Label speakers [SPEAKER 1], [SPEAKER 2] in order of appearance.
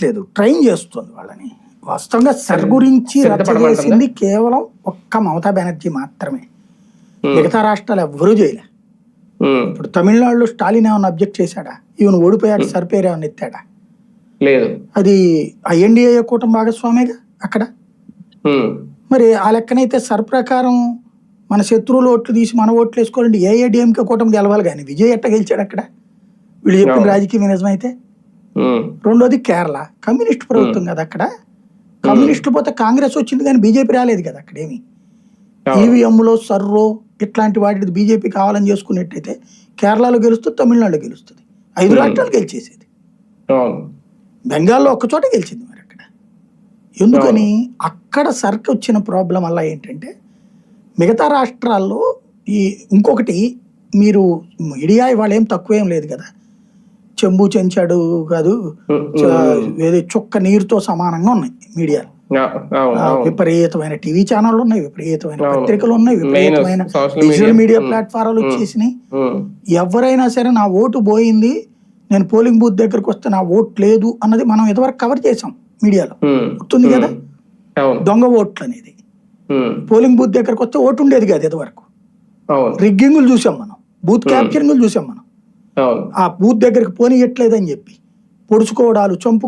[SPEAKER 1] లేదు, ట్రైన్ చేస్తుంది వాళ్ళని. వాస్తవంగా సర్ గురించి రచ్చ చేసింది కేవలం ఒక్క మమతా బెనర్జీ మాత్రమే. మిగతా రాష్ట్రాలు ఎవ్వరూ చేయలే. ఇప్పుడు తమిళనాడులో స్టాలిన్ ఏమన్నా అబ్జెక్ట్ చేశాడా? ఈవెన్ ఓడిపోయాడు సర్ పేరు ఏమన్నా ఎత్తాడా?
[SPEAKER 2] లేదు.
[SPEAKER 1] అది ఆ ఎన్డీఏ కూటమి భాగస్వామిగా అక్కడ. మరి ఆ లెక్కనైతే సర్ ప్రకారం మన శత్రువులు ఓట్లు తీసి మన ఓట్లు వేసుకోవాలంటే ఏఐడిఎంకే కూటమి గెలవాలి, కానీ విజయ్ ఎట్ట గెలిచాడు అక్కడ? వీళ్ళు చెప్పిన రాజకీయ నిజమైతే. రెండోది కేరళ కమ్యూనిస్ట్ ప్రభుత్వం కదా, అక్కడ కమ్యూనిస్టులు పోతే కాంగ్రెస్ వచ్చింది కానీ బీజేపీ రాలేదు కదా అక్కడేమి. ఈవీఎంలో సర్రో ఇట్లాంటి వాటి బీజేపీ కావాలని చేసుకున్నట్టయితే కేరళలో గెలుస్తుంది, తమిళనాడులో గెలుస్తుంది, 5 రాష్ట్రాలు గెలిచేసేది. బెంగాల్లో ఒక్కచోట గెలిచింది మరి అక్కడ. ఎందుకని? అక్కడ సర్కి వచ్చిన ప్రాబ్లం వల్ల ఏంటంటే మిగతా రాష్ట్రాల్లో ఈ ఇంకొకటి, మీరు మీడియా ఇవాళ ఏం తక్కువేం లేదు కదా, చెంబు చెంచాడు కాదు, చుక్క నీరుతో సమానంగా ఉన్నాయి మీడియాలు. విపరీతమైన టీవీ ఛానళ్ళు ఉన్నాయి, విపరీతమైన పత్రికలు ఉన్నాయి, విపరీతమైన డిజిటల్ మీడియా ప్లాట్ఫారాలు వచ్చేసినాయి. ఎవరైనా సరే నా ఓటు పోయింది, నేను పోలింగ్ బూత్ దగ్గరకు వస్తే నా ఓటు లేదు అన్నది మనం ఇంతవరకు కవర్ చేసాం మీడియాలో, గుర్తుంది కదా. దొంగ ఓట్లు అనేది పోలింగ్ బూత్ దగ్గరకు వస్తే ఓటు ఉండేది కాదు ఇంతవరకు. రిగ్గింగులు చూసాం మనం, బూత్ క్యాప్చరింగ్లు చూసాం మనం. ఆ బూత్ దగ్గరికి పోనీయట్లేదని చెప్పి పొడుచుకోవడాలు, చంపు